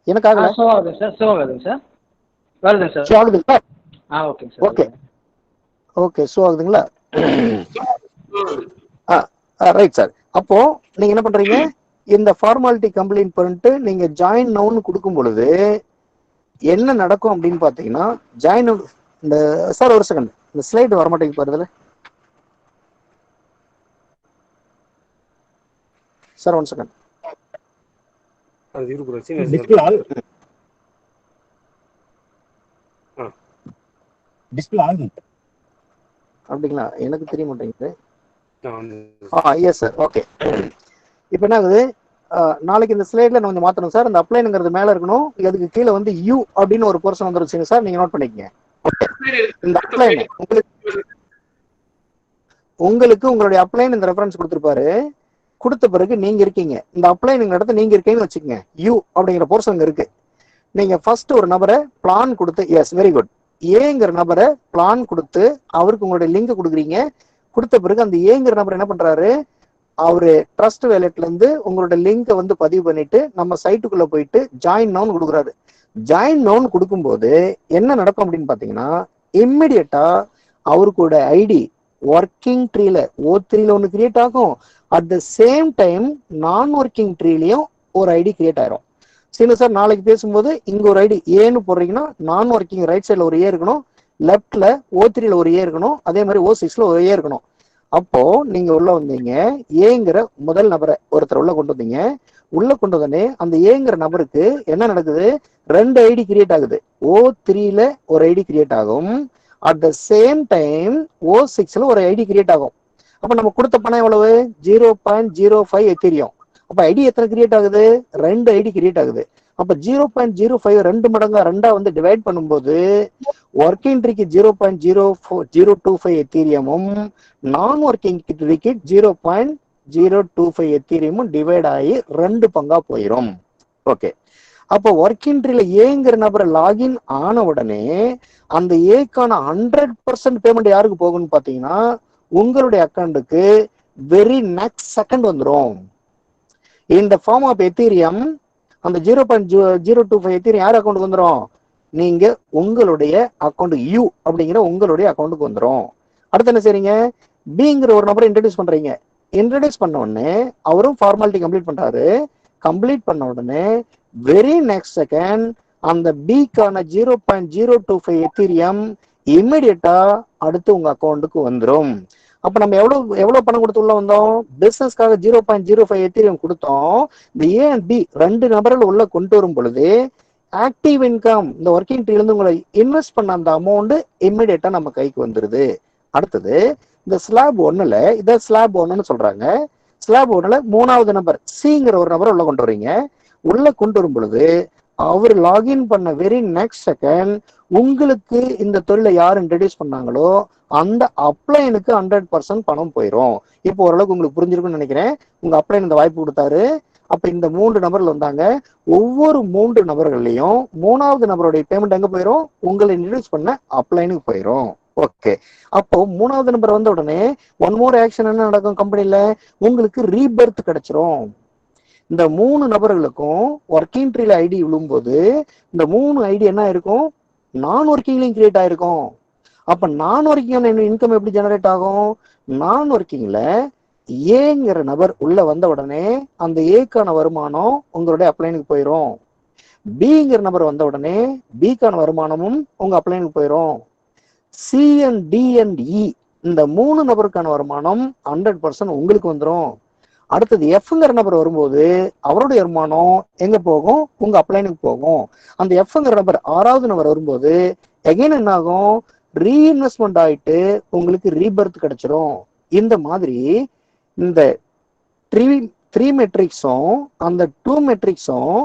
எனக்கு ஆகல. ஷோ ஆகுது சார், ஷோ ஆகுது சார், வருது சார், ஷோ ஆகுதுங்களா? Okay sir, okay okay, show ஆகுதுங்களா? Right sir. அப்போ நீங்க என்ன பண்றீங்க, இந்த ஃபார்மாலிட்டி கம்ப்ளீட் பண்ணிட்டு நீங்க ஜாயின் நவுன்னு கொடுக்கும் பொழுது என்ன நடக்கும் அப்படின்னு பாத்தீங்கன்னா, ஜாயின் இந்த சார் ஒரு செகண்ட், இந்த ஸ்லைடு வரமாட்டேங்குது பாருதுல சார், ஒன் செகண்ட். அப்படிங்களா, எனக்கு தெரிய மாட்டேங்குது. Yes sir, okay. இப்போ என்ன ஆகுது, நாளைக்கு இந்த ஸ்லைட்ல நம்ம கொஞ்சம் மாத்தணும் சார். அந்த அப்ளைனுங்கிறது மேல இருக்கணும், அதுக்கு கீழே வந்து யூ அப்படின்னு ஒரு போர்ஷன் வந்துருச்சுங்க சார், நீங்க நோட் பண்ணிக்கங்க. இந்த அப்ளைன் உங்களுக்கு உங்களுடைய அப்ளைன் இந்த ரெஃபரன்ஸ் கொடுத்துருப்பாரு. கொடுத்த பிறகு நீங்க இருக்கீங்க, இந்த அப்ளைனுங்கிற இடத்துல நீங்க இருக்கீங்கன்னு வச்சுக்கோங்க. யூ அப்படிங்கிற போர்ஷன் இருக்கு. நீங்க ஃபர்ஸ்ட் ஒரு நபரை பிளான் கொடுத்து, எஸ் வெரி குட், ஏங்கிற நபரை பிளான் கொடுத்து அவருக்கு உங்களுடைய லிங்க் கொடுக்குறீங்க. கொடுத்த பிறகு அந்த ஏங்கிற நபர் என்ன பண்றாரு, அவரு ட்ரஸ்ட் வேலெட்ல இருந்து உங்களோட லிங்கை வந்து பதிவு பண்ணிட்டு நம்ம சைட்டுக்குள்ள போயிட்டு ஜாயின் நவுன் கொடுக்குறாரு. ஜாயின் நவுன் கொடுக்கும்போது என்ன நடக்கும் அப்படின்னு பாத்தீங்கன்னா, இம்மிடியட்டா அவருக்கூட ஐடி ஒர்க்கிங் ட்ரீல O3ல ஒன்று கிரியேட் ஆகும். அட் த சேம் டைம் நான் ஒர்க்கிங் ட்ரீலையும் ஒரு ஐடி கிரியேட் ஆயிரும். சரி சார், நாளைக்கு பேசும்போது இங்க ஒரு ஐடி ஏன்னு போடுறீங்கன்னா, நான் ஒர்க்கிங் ரைட் சைட்ல ஒரு ஏ இருக்கணும், லெப்ட்ல O3ல ஒரு ஏ இருக்கணும், அதே மாதிரி O6ல ஒரு ஏ இருக்கணும். அப்போ நீங்க உள்ள வந்தீங்க, ஏங்கிற முதல் நபரை ஒருத்தர் உள்ள கொண்டு வந்தீங்க. உள்ள கொண்டு வந்தனே அந்த ஏங்கிற நபருக்கு என்ன நடக்குது, 2 ஐடி கிரியேட் ஆகுது. O3ல ஒரு ஐடி கிரியேட் ஆகும். அட் த சேம் டைம் O6ல ஒரு ஐடி கிரியேட் ஆகும். அப்ப நம்ம கொடுத்த பணம் எவ்வளவு, 0.05 எத்தீரியம். அப்ப ஐடி எத்தனை கிரியேட் ஆகுது, 2 ஐடி கிரியேட் ஆகுது. அப்ப 0.05 2 மடங்கா 2 வந்து டிவைட் பண்ணும்போது ஒர்க்கிங் ட்ரீக்கு 0.025 எத்தீரியமும் நான் ஒர்க்கிங் ட்ரீக்கு 0.025 எத்தீரியமும் டிவைட் ஆகி 2 பங்கா போயிடும். ஓகே, அப்போ ஒர்க் என்ட்ரியில ஏங்கிற நபரை லாகின் ஆன உடனே அந்த ஏக்கான 100% பேமெண்ட் யாருக்கு போகும்னு பாத்தீங்கன்னா உங்களுடைய அக்கௌண்ட்டுக்கு வெரி நெக்ஸ்ட் செகண்ட் வந்துடும். இந்த ஃபார்ம் ஆஃப் எத்தீரியம் அந்த 0.025 எத்தீரியம் யார் அக்கௌண்ட்டுக்கு வந்துடும்? நீங்க உங்களுடைய அக்கௌண்ட் யூ அப்படிங்கிற உங்களுடைய அக்கௌண்ட்டுக்கு வந்துடும். அடுத்து என்ன செய்றீங்க? பிங்கிற ஒரு நபரை இன்ட்ரடியூஸ் பண்றீங்க. இன்ட்ரடியூஸ் பண்ண உடனே அவரும் ஃபார்மாலிட்டி கம்ப்ளீட் பண்றாரு. கம்ப்ளீட் பண்ண உடனே வெரி நெக்ஸ்ட் செகண்ட் அந்த பிக்கான 0.025 எத்தீரியம் இம்மிடியட்டா அடுத்து உங்க அக்கௌண்ட்டுக்கு வந்துடும். அப்ப நம்ம எவ்வளவு பணம் கொடுத்து உள்ள வந்தோம்? பிசினஸ்க்காக 0.05 எத்தீரியம் கொடுத்தோம். இந்த ஏ அண்ட் பி 2 நபர்கள் உள்ள கொண்டு வரும் பொழுது ஆக்டிவ் இன்கம் இந்த ஒர்க்கிங் ட்ரீல இருந்து உங்களை இன்வெஸ்ட் பண்ண அந்த அமௌண்ட் இம்மிடியட்டா நம்ம கைக்கு வந்துருது. அடுத்தது இந்த ஸ்லாப் 1ல இத ஸ்லாப் 1ன்னு சொல்றாங்க. ஸ்லாப் 1ல 3வது நபர் சிங்கிற ஒரு நபரை உள்ள கொண்டு வரீங்க. உள்ள கொண்டு வரும் பொழுது அவர் லாகின் பண்ண வெரி நெக்ஸ்ட் செகண்ட் உங்களுக்கு இந்த தொழிலை யார் இன்ட்ரடியூஸ் பண்ணாங்களோ அந்த அப்ளைனுக்கு 100% பணம் போயிடும். இப்போ ஓரளவுக்கு உங்களுக்கு புரிஞ்சிருக்கும்னு நினைக்கிறேன். உங்க அப்ளைன் இந்த வாய்ப்பு கொடுத்தாரு. அப்ப இந்த 3 நபர்கள் வந்தாங்க. ஒவ்வொரு 3 நபர்கள்லயும் 3வது நபருடைய பேமெண்ட் எங்க போயிடும்? உங்களை இன்ட்ரடியூஸ் பண்ண அப்ளைனுக்கு போயிடும். ஓகே. அப்போ 3வது நம்பர் வந்த உடனே ஒன் மோர் ஆக்ஷன் என்ன நடக்கும்? கம்பெனில உங்களுக்கு ரீபர்த் கிடைச்சிரும். இந்த 3 நபர்களுக்கும் ஒர்க்கிங் ட்ரீல ஐடி விழும்போது இந்த 3 ஐடி என்ன இருக்கும்? நான் ஒர்க்கிங்லயும் கிரியேட் ஆயிருக்கும். அப்ப நான் ஒர்க்கிங் இன்கம் எப்படி ஜெனரேட் ஆகும்? நான் ஒர்க்கிங்ல ஏங்கிற நபர் உள்ள வந்த உடனே அந்த ஏக்கான வருமானம் உங்களுடைய அப்ளைனுக்கு போயிடும். பிங்கிற நபர் வந்த உடனே பிக்கான வருமானமும் உங்க அப்ளைனுக்கு போயிடும். சி அண்ட் டி அண்ட் இ இந்த 3 நபருக்கான வருமானம் 100% உங்களுக்கு வந்துடும். அடுத்தது எஃப்ங்கிற நபர் வரும்போது அவருடைய வருமானம் எங்க போகும்? உங்க அப்ளைனுக்கு போகும். அந்த எஃப்ங்கிற நபர் 6வது நபர் வரும்போது எகைன் என்ன ஆகும்? ரீஇன்வெஸ்ட்மெண்ட் ஆயிட்டு உங்களுக்கு ரீபர்த் கிடைச்சிரும். இந்த மாதிரி இந்த த்ரீ மெட்ரிக்ஸும் அந்த 2 மெட்ரிக்ஸும்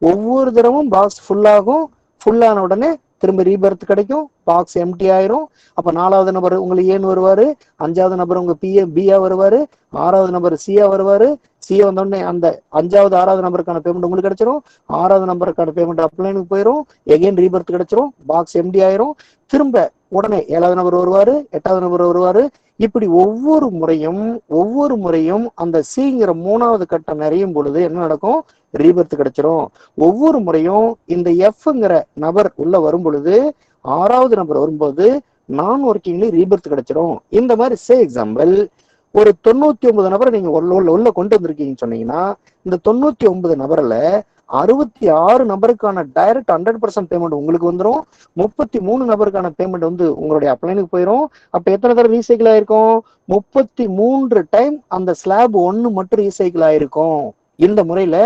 ஒவ்வொரு தடவும் பாக்ஸ் ஃபுல்லாகும். ஃபுல்லான உடனே திரும்ப ரீபர்த் கிடைக்கும். பாக்ஸ் எம்டி ஆயிரும். அப்ப 4வது நபர் உங்களுக்கு ஏன்னு வருவாரு. 5வது நபர் உங்க பியா வருவாரு. 6வது நபர் சியா வருவாரு. சியா வந்த உடனே அந்த 5வது 6வது நபருக்கான பேமெண்ட் உங்களுக்கு கிடைச்சிரும். 6வது நபருக்கான பேமெண்ட் அப்ளைனுக்கு போயிடும். எகைன் ரீபர்த் கிடைச்சிரும். பாக்ஸ் எம்டி ஆயிரும். திரும்ப உடனே 7வது நபர் வருவாரு. 8வது நபர் வருவாரு. இப்படி ஒவ்வொரு முறையும் அந்த சிங்கிற 3வது கட்டம் நிறையும் பொழுது என்ன நடக்கும்? ரீபர்த் கிடைச்சிரும். ஒவ்வொரு முறையும் இந்த எஃப்ங்கிற நபர் உள்ள வரும் பொழுது 6வது நபர் வரும்போது நான் ஒர்க்கிங்ல ரீபர்த் கிடைச்சிரும். இந்த மாதிரி சே எக்ஸாம்பிள் ஒரு 99 நபரை நீங்க உள்ள கொண்டு வந்திருக்கீங்கன்னு சொன்னீங்கன்னா இந்த 99 நபர்ல 66 நபருக்கான டைரக்ட் 100% பேமெண்ட் உங்களுக்கு வந்துடும். 33 நபருக்கான பேமெண்ட் வந்து உங்களுடைய அப்ளைனுக்கு போயிடும். அப்ப எத்தனை தடவை ரீசைக்கிள் ஆயிருக்கும்? 33 டைம் அந்த ஸ்லாப் 1 மட்டும் ரீசைக்கிள் ஆயிருக்கும். இந்த முறையில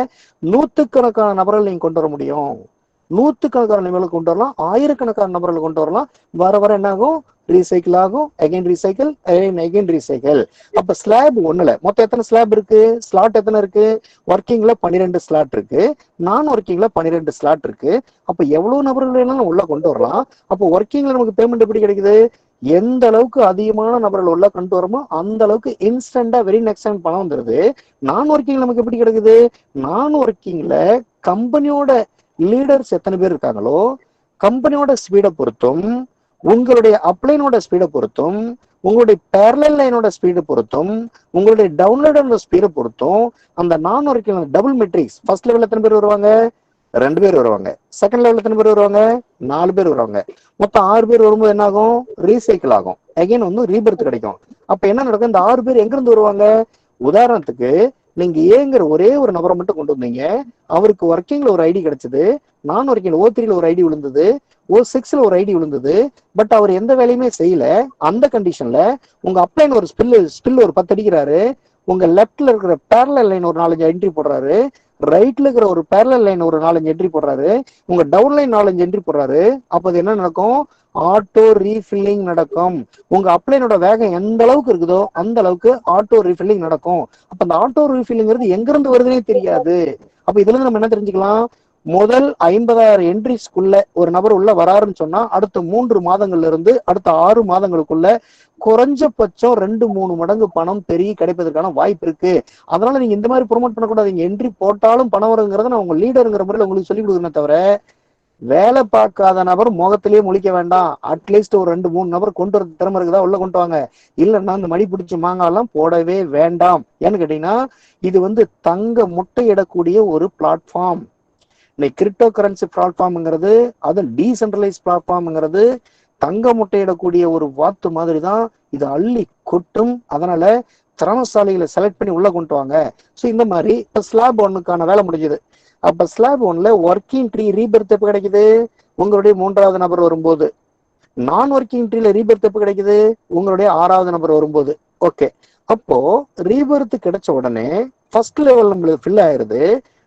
100கணக்கான நபர்கள் நீங்க கொண்டு வர முடியும். 100கணக்கான நபர்களை கொண்டு வரலாம். 1000கணக்கான நபர்களை கொண்டு வரலாம். வர வர என்ன ஆகும்? ரீசைக்கிள் ஆகும். Again recycle, again recycle. அப்ப ஸ்லாப் 1ல மொத்தம் எத்தனை ஸ்லாப் இருக்கு? ஸ்லாட் எத்தனை இருக்கு? ஒர்க்கிங்ல 12 ஸ்லாட் இருக்கு. நான் ஒர்க்கிங்ல 12 ஸ்லாட் இருக்கு. அப்ப எவ்வளவு நபர்கள் வேணாலும் உள்ள கொண்டு வரலாம். அப்போ ஒர்க்கிங்ல நமக்கு பேமெண்ட் எப்படி கிடைக்குது? எந்த அளவுக்கு அதிகமான நபர்கள் உள்ள கொண்டு வரமோ அந்த அளவுக்கு இன்ஸ்டன்டா வெரி நெக்ஸ்ட் டைம் பணம் வந்துருது. நான் ஒர்க்கிங் நமக்கு எப்படி கிடைக்குது? நான் ஒர்க்கிங்ல கம்பெனியோட லீடர்ஸ் எத்தனை பேர் இருக்காங்களோ கம்பெனியோட ஸ்பீடை பொறுத்தும் உங்களுடைய அப்ளைனோட ஸ்பீடை பொறுத்தும் உங்களுடைய பேரலல் லைனோட ஸ்பீடை பொறுத்தும் உங்களுடைய டவுன்லோடோட ஸ்பீடை பொறுத்தும் அந்த நான் working double matrix first level எத்தனை பேர் வருவாங்க? 2 பேர் வருவாங்க. செகண்ட் லெவல் எத்தனை பேர் வருவாங்க? 4 பேர் வருவாங்க. மொத்தம் 6 பேர் வரும்போது என்ன ஆகும்? ரீசைக்கிள் ஆகும். அகைன் வந்து ரீபர்த் கிடைக்கும். அப்ப என்ன நடக்கும்? இந்த 6 பேர் எங்க இருந்து வருவாங்க? உதாரணத்துக்கு நீங்க ஏங்கிற ஒரே ஒரு நபரை மட்டும் கொண்டு வந்தீங்க. அவருக்கு ஒர்க்கிங்ல ஒரு ஐடி கிடைச்சது. நான் ஒர்க்கிங் O3ல ஒரு ஐடி விழுந்தது. O6ல ஒரு ஐடி விழுந்தது. பட் அவர் எந்த வேலையுமே செய்யல. அந்த கண்டிஷன்ல உங்க அப்ளைன் ஒரு ஸ்பில் ஒரு 10 அடிக்கிறாரு. உங்க லெப்ட்ல இருக்கிற பேரலல் லைன் ஒரு 4-5 என்ட்ரி போடுறாரு. ரைட்ல இருக்கிற ஒரு பேரலல் லைன் ஒரு 4-5 என்ட்ரி போடுறாரு. உங்க டவுன் லைன் 4-5 என்ட்ரி போடுறாரு. அப்ப அது என்ன நடக்கும்? ஆட்டோ ரீஃபில்லிங் நடக்கும். உங்க அப்ளைனோட வேகம் எந்த அளவுக்கு இருக்குதோ அந்த அளவுக்கு ஆட்டோ ரீஃபில்லிங் நடக்கும். அப்ப அந்த ஆட்டோ ரீஃபில்லிங்கிறது எங்க இருந்து வருதுன்னே தெரியாது. அப்ப இதுல இருந்து நம்ம என்ன தெரிஞ்சுக்கலாம்? முதல் 50,000 என்ட்ரிஸ்க்குள்ள ஒரு நபர் உள்ள வராருன்னு சொன்னா அடுத்த 3 மாதங்கள்ல இருந்து அடுத்த 6 மாதங்களுக்குள்ள குறைஞ்சபட்சம் 2-3 மடங்கு பணம் பெருகி கிடைப்பதற்கான வாய்ப்பு இருக்கு. அதனால நீங்க இந்த மாதிரி ப்ரொமோட் பண்ணக்கூடாது. நீங்க என்ட்ரி போட்டாலும் பணம் வருங்கிறத நான் உங்க லீடருங்கிற முறையில் உங்களுக்கு சொல்லிக் கொடுக்கணும். தவிர வேலை பார்க்காத நபர் முகத்திலேயே முழிக்க வேண்டாம். அட்லீஸ்ட் ஒரு 2-3 நபர் கொண்டு வர திறமை இருக்குதா உள்ள கொண்டு வாங்க. இல்லைன்னா இந்த மடி பிடிச்சி மாங்காலாம் போடவே வேண்டாம். ஏன்னு கேட்டீங்கன்னா இது தங்க முட்டையிடக்கூடிய ஒரு பிளாட்ஃபார்ம். இன்னைக்கு கிரிப்டோ கரன்சி பிளாட்ஃபார்ம்ங்கிறது, அது டீசென்ட்ரலைஸ் பிளாட்ஃபார்ம்ங்கிறது தங்க முட்டையிடக்கூடிய ஒரு வாத்து மாதிரி தான். இது அள்ளி கொட்டும். அதனால திறமசாலிகளை செலக்ட் பண்ணி உள்ள கொண்டு வாங்க. ஸோ இந்த மாதிரி ஸ்லாப் ஒன்னுக்கான வேலை முடிஞ்சது. அப்ப ஸ்லாப் ஒன்ல ஒர்க்கிங் ட்ரீ ரீபெர்த் எப்ப கிடைக்குது? உங்களுடைய 3வது நபர் வரும்போது. நான் ஒர்க்கிங் ட்ரீல ரீபெர்த் எப்ப கிடைக்குது? உங்களுடைய 6வது நபர் வரும்போது. ஓகே, அப்போ ரீபெர்த் கிடைச்ச உடனே ஃபர்ஸ்ட் லெவல் நம்மளுக்கு ஃபில் ஆயிருது.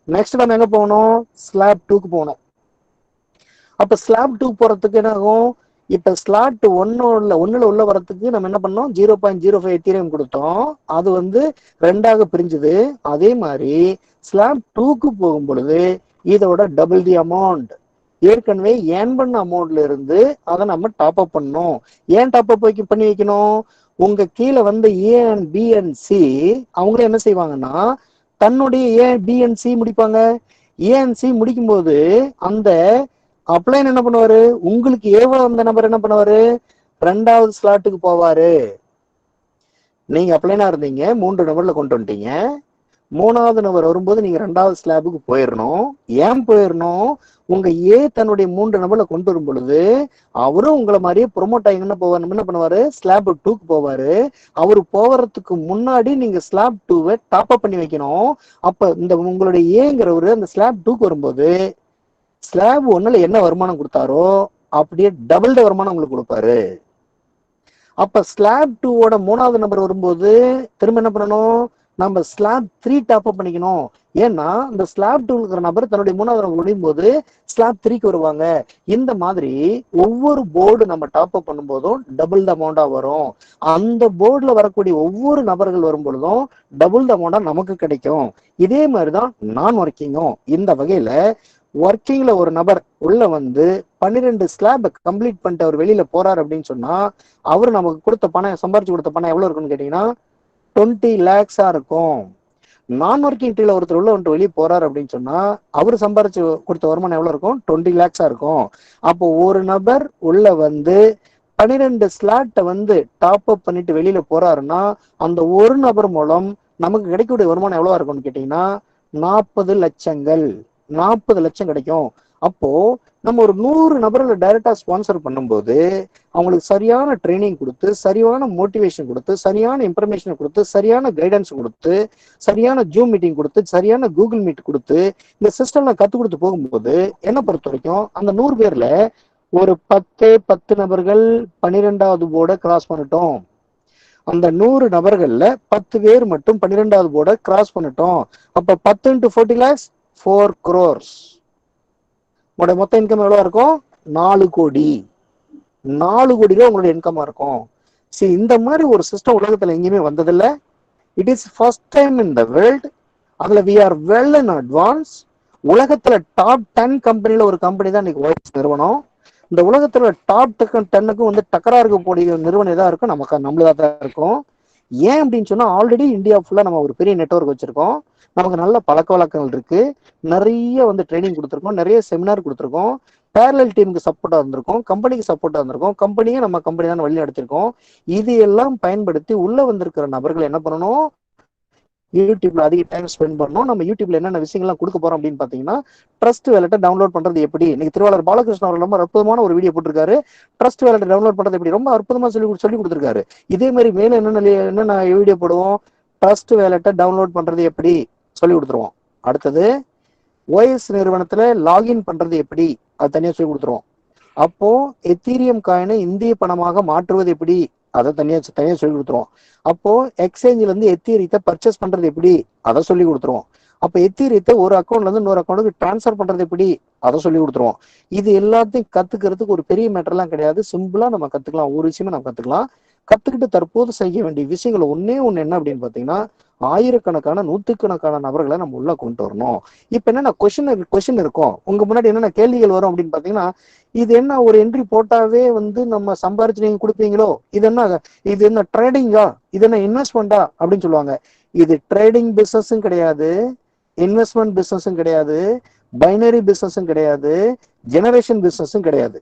நெக்ஸ்ட் நம்ம எங்க போகணும்? ஸ்லாப் 2க்கு போகணும். அப்ப ஸ்லாப் 2 போறதுக்கு என்ன ஆகும்? இப்ப ஸ்லாட் ஒன்னுல உள்ள வரத்துக்கு நம்ம என்ன பண்ணோம்? 0.05 எத்தீரியம் கொடுத்தோம். அது 2ஆக பிரிஞ்சுது. அதே மாதிரி ஸ்லாப் 2க்கு போகும் பொழுது இதோட டபுள் தி அமௌண்ட். ஏற்கனவே ஏர்ன் பண்ண அமௌண்ட்ல இருந்து அதை நம்ம டாப் அப் பண்ணணும். ஏன் டாப் அப் பண்ணி வைக்கணும்? உங்க கீழே A and B and C அவங்களே என்ன செய்வாங்கன்னா தன்னுடைய ஏ பி அண்ட் சி முடிப்பாங்க. ஏ அண்ட் சி முடிக்கும் போது அந்த அப்ளைன் என்ன பண்ணுவாரு? உங்களுக்கு ஏவல வந்த நபர் என்ன பண்ணுவாரு? 2வது ஸ்லாட்டுக்கு போவாரு. நீங்க அப்ளைனா இருந்தீங்க, 3 நபர்ல கொண்டு வந்துட்டீங்க. 3வது நபர் வரும்போது நீங்க 2வது ஸ்லாபுக்கு போயிடணும். ஏன் போயிடணும்? உங்க ஏ தன்னுடைய 3 நபர்ல கொண்டு வரும் பொழுது அவரும் உங்களை மாதிரியே ப்ரொமோட் ஆகி என்ன பண்ணுவாரு? ஸ்லாப் 2க்கு போவாரு. அவரு போவதுக்கு முன்னாடி நீங்க ஸ்லாப் 2வை டாப் அப் பண்ணி வைக்கணும். அப்ப இந்த உங்களுடைய ஏங்கிறவரு அந்த ஸ்லாப் 2க்கு வரும்போது ஸ்லாப் 1ல என்ன வருமானம் கொடுத்தாரோ அப்படியே டபுள் த வருமானம் உங்களுக்கு கொடுப்பாரு. அப்ப ஸ்லாப் 2வோட 3வது நபர் வரும்போது திரும்ப என்ன பண்ணணும்? நம்ம ஸ்லாப் 3 டாப் அப் பண்ணிக்கணும். ஏன்னா இந்த ஸ்லாப் 2 இருக்கிற நபர் தன்னுடைய 3வது நபர் முடியும் போது ஸ்லாப் 3க்கு வருவாங்க. இந்த மாதிரி ஒவ்வொரு போர்டு நம்ம டாப் அப் பண்ணும் போதும் டபுள் த அமௌண்டா வரும். அந்த போர்டுல வரக்கூடிய ஒவ்வொரு நபர்கள் வரும் பொழுதும் டபுள் த அமௌண்டா நமக்கு கிடைக்கும். இதே மாதிரிதான் நான் ஒர்க்கிங்கும். இந்த வகையில ஒர்க்கிங்ல ஒரு நபர் உள்ள 12 ஸ்லாப் கம்ப்ளீட் பண்ணிட்டு அவர் வெளியில போறாரு அப்படின்னு சொன்னா அவரு நமக்கு கொடுத்த பணம், சம்பாரிச்சு கொடுத்த பணம் எவ்வளவு இருக்குன்னு கேட்டீங்கன்னா 20 lakhs இருக்கும். நான் ஒர்க்கிங் ட்ரீல ஒருத்தர் உள்ள வெளியே போறாரு அப்படின்னு சொன்னா அவரு சம்பாரிச்சு கொடுத்த வருமானம் எவ்வளவு இருக்கும்? 20 lakhs இருக்கும். அப்போ ஒரு நபர் உள்ள 12 ஸ்லாட்டை டாப் அப் பண்ணிட்டு வெளியில போறாருன்னா அந்த ஒரு நபர் மூலம் நமக்கு கிடைக்கக்கூடிய வருமானம் எவ்வளவா இருக்கும்னு கேட்டீங்கன்னா 40 லட்சங்கள். 40 லட்சம் கிடைக்கும். அப்போ நம்ம ஒரு 100 நபர்களை டைரக்டா ஸ்பான்சர் பண்ணும்போது அவங்களுக்கு சரியான ட்ரைனிங் கொடுத்து, சரியான மோட்டிவேஷன் கொடுத்து, சரியான இன்ஃபர்மேஷன் கொடுத்து, சரியான கைடன்ஸ் கொடுத்து, சரியான ஜூம் மீட்டிங் கொடுத்து, சரியான கூகுள் மீட் கொடுத்து இந்த சிஸ்டம்ல கத்து கொடுத்து போகும்போது என்ன பொறுத்த வரைக்கும் அந்த 100 பேர்ல ஒரு 10 நபர்கள் 12வது போர்டை கிராஸ் பண்ணிட்டோம். அந்த 100 நபர்கள்ல 10 பேர் மட்டும் 12வது போர்டை கிராஸ் பண்ணிட்டோம். அப்ப 10 into 40 lakhs 4 crores. உங்களுடைய மொத்த இன்கம் எவ்வளவு இருக்கும்? 4 கோடி. 4 கோடி ரூபாய் உங்களுடைய இன்கமா இருக்கும். சரி, இந்த மாதிரி ஒரு சிஸ்டம் உலகத்துல எங்கேயுமே வந்ததில்லை. It is first time in the world. அதுல we are well in advance. உலகத்துல டாப் 10 கம்பெனில ஒரு கம்பெனி தான் இன்னைக்கு ஒய்ஸ் நிறுவனம். இந்த உலகத்துல டாப் 10க்கும் டக்கரா இருக்கக்கூடிய நிறுவனம் எதா இருக்கும்? நம்மளதா தான் இருக்கும். ஏன் அப்படின்னு சொன்னா ஆல்ரெடி இந்தியா ஃபுல்லா நம்ம ஒரு பெரிய நெட்வொர்க் வச்சிருக்கோம். நமக்கு நல்ல பழக்க வழக்கங்கள் இருக்கு. நிறைய ட்ரைனிங் கொடுத்துருக்கோம், நிறைய செமினார் கொடுத்துருக்கோம், பேரலல் டீமுக்கு சப்போர்ட்டா இருந்திருக்கோம், கம்பெனிக்கு சப்போர்ட்டா இருந்திருக்கோம், கம்பெனியை நம்ம கம்பெனி தான் வழி நடத்திருக்கோம். இது எல்லாம் பயன்படுத்தி உள்ள வந்திருக்கிற நபர்கள் என்ன பண்ணணும்? யூடியூப்ல அதிக டைம் ஸ்பெண்ட் பண்ணணும். நம்ம யூடியூப்ல என்னென்ன விஷயங்கள்லாம் கொடுக்க போறோம் அப்படின்னு பாத்தீங்கன்னா ட்ரஸ்ட் வேலட்டை டவுன்லோட் பண்றது எப்படி. இன்னைக்கு திருவாளர் பாலகிருஷ்ணன் அவர் ரொம்ப அற்புதமான ஒரு வீடியோ போட்டிருக்காரு. ட்ரஸ்ட் வேலட்டை டவுன்லோட் பண்றது எப்படி ரொம்ப அற்புதமா சொல்லி கொடுத்துருக்காரு. இதே மாதிரி மேல என்னென்ன வீடியோ போடுவோம்? ட்ரஸ்ட் வேலட்டை டவுன்லோட் பண்றது எப்படி சொல்லி கொடுத்துருவோம். அடுத்தது ஓஎஸ் நிறுவனத்துல லாகின் பண்றது எப்படி, அது தனியா சொல்லி கொடுத்துருவோம். அப்போ எத்தீரியம் காயினை இந்திய பணமாக மாற்றுவது எப்படி, அதை தனியா சொல்லி கொடுத்துருவோம். அப்போ எக்ஸ்சேஞ்சில இருந்து எத்தீரியத்தை பர்ச்சேஸ் பண்றது எப்படி, அதை சொல்லி கொடுத்துருவோம். அப்ப எத்தீரியத்தை ஒரு அக்கௌண்ட்ல இருந்து இன்னொரு அக்கௌண்ட்டுக்கு டிரான்ஸ்ஃபர் பண்றது எப்படி, அதை சொல்லி கொடுத்துருவோம். இது எல்லாத்தையும் கத்துக்கிறதுக்கு ஒரு பெரிய மேட்டர்லாம் கிடையாது. சிம்பிளா நம்ம கத்துக்கலாம். ஒரு விஷயமே நம்ம கத்துக்கலாம். கத்துக்கிட்டு தற்போது செய்ய வேண்டிய விஷயங்கள் ஒண்ணு என்ன அப்படின்னு பாத்தீங்கன்னா ஆயிரக்கணக்கான நூத்துக்கணக்கான நபர்களை நம்ம உள்ள கொண்டு வரணும். இப்ப என்னன்னா கொஸ்டின் இருக்கும், உங்க முன்னாடி என்னென்ன கேள்விகள் வரும் அப்படின்னு பாத்தீங்கன்னா, இது என்ன ஒரு என்ட்ரி போட்டாவே வந்து நம்ம சம்பாரிச்சு நீங்க கொடுப்பீங்களோ, இது என்ன ட்ரேடிங்கா, இது என்ன இன்வெஸ்ட்மெண்டா அப்படின்னு சொல்லுவாங்க. இது ட்ரேடிங் பிசினஸும் கிடையாது, இன்வெஸ்ட்மெண்ட் பிசினஸும் கிடையாது, பைனரி பிசினஸும் கிடையாது, ஜெனரேஷன் பிசினஸும் கிடையாது.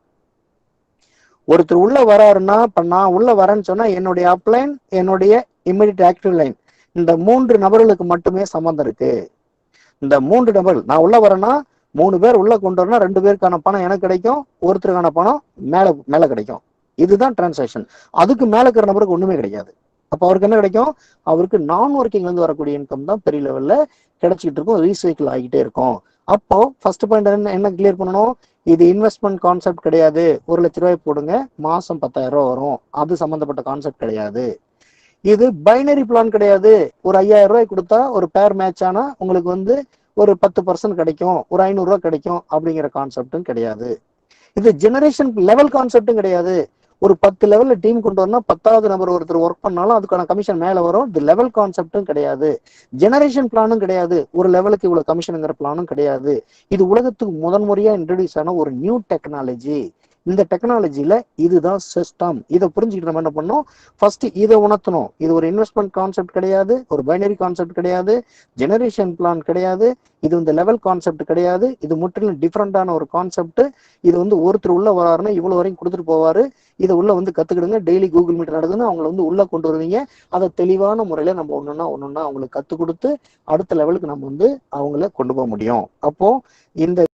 ஒருத்தர் உள்ள வராருன்னா, இப்ப நான் உள்ள வரேன்னு சொன்னா என்னுடைய அப்லைன், என்னுடைய இமிடியட் ஆக்டிவ் லைன், இந்த 3 நபர்களுக்கு மட்டுமே சம்மந்தம் இருக்கு. இந்த 3 நபர்கள் நான் உள்ள வரேன்னா 3 பேர் உள்ள கொண்டு வரணும், 2 பேருக்கான பணம் எனக்கு கிடைக்கும், ஒருத்தருக்கான பணம் மேல கிடைக்கும். இதுதான் டிரான்சாக்ஷன். அதுக்கு மேல இருக்கிற நபருக்கு ஒண்ணுமே கிடைக்காது. அப்ப அவருக்கு என்ன கிடைக்கும்? அவருக்கு நான் ஒர்க்கிங்ல இருந்து வரக்கூடிய இன்கம் தான் பெரிய லெவல்ல கிடைச்சிட்டு இருக்கும், ரீசைக்கிள் ஆகிட்டே இருக்கும். அப்போ ஃபர்ஸ்ட் பாயிண்ட் என்ன கிளியர் பண்ணணும்? இது இன்வெஸ்ட்மெண்ட் கான்செப்ட் கிடையாது. 1 லட்ச ரூபாய் போடுங்க, மாசம் 10,000 ரூபாய் வரும், அது சம்பந்தப்பட்ட கான்செப்ட் கிடையாது. இது பைனரி பிளான் கிடையாது. ஒரு 5,000 ரூபாய் கொடுத்தா ஒரு பேர் மேட்ச் ஆனா உங்களுக்கு வந்து ஒரு 10% கிடைக்கும், ஒரு 500 ரூபாய் கிடைக்கும் அப்படிங்கிற கான்செப்டும் கிடையாது. இது ஜெனரேஷன் லெவல் கான்செப்டும் கிடையாது. ஒரு 10 லெவல்ல டீம் கொண்டு வரணும், 10வது நபர் ஒருத்தர் ஒர்க் பண்ணாலும் அதுக்கான கமிஷன் மேல வரும். இது லெவல் கான்செப்டும் கிடையாது, ஜெனரேஷன் பிளானும் கிடையாது, ஒரு லெவலுக்கு இவ்வளவு கமிஷனுங்கிற பிளானும் கிடையாது. இது உலகத்துக்கு முதன்முறையா இன்ட்ரடியூஸ் ஆன ஒரு நியூ டெக்னாலஜி. இந்த டெக்னாலஜில இதுதான் சிஸ்டம். இதை புரிஞ்சுக்கிட்டு நம்ம என்ன பண்ணோம்? ஃபர்ஸ்ட் இதை உணர்த்தணும். இது ஒரு இன்வெஸ்ட்மெண்ட் கான்செப்ட் கிடையாது, ஒரு பைனரி கான்செப்ட் கிடையாது, ஜெனரேஷன் பிளான் கிடையாது, இது வந்து லெவல் கான்செப்ட் கிடையாது. இது முற்றிலும் டிஃப்ரெண்டான ஒரு கான்செப்ட். இது வந்து ஒருத்தர் உள்ள வராருன்னா இவ்வளவு வரைக்கும் கொடுத்துட்டு போவாரு, இதை உள்ள வந்து கத்துக்கிடுங்க. டெய்லி கூகுள் மீட் நடக்குதுன்னு அவங்களை வந்து உள்ள கொண்டு வருவீங்க. அதை தெளிவான முறையில நம்ம ஒன்னொன்னா அவங்களுக்கு கத்துக் கொடுத்து அடுத்த லெவலுக்கு நம்ம வந்து அவங்கள கொண்டு போக முடியும். அப்போ இந்த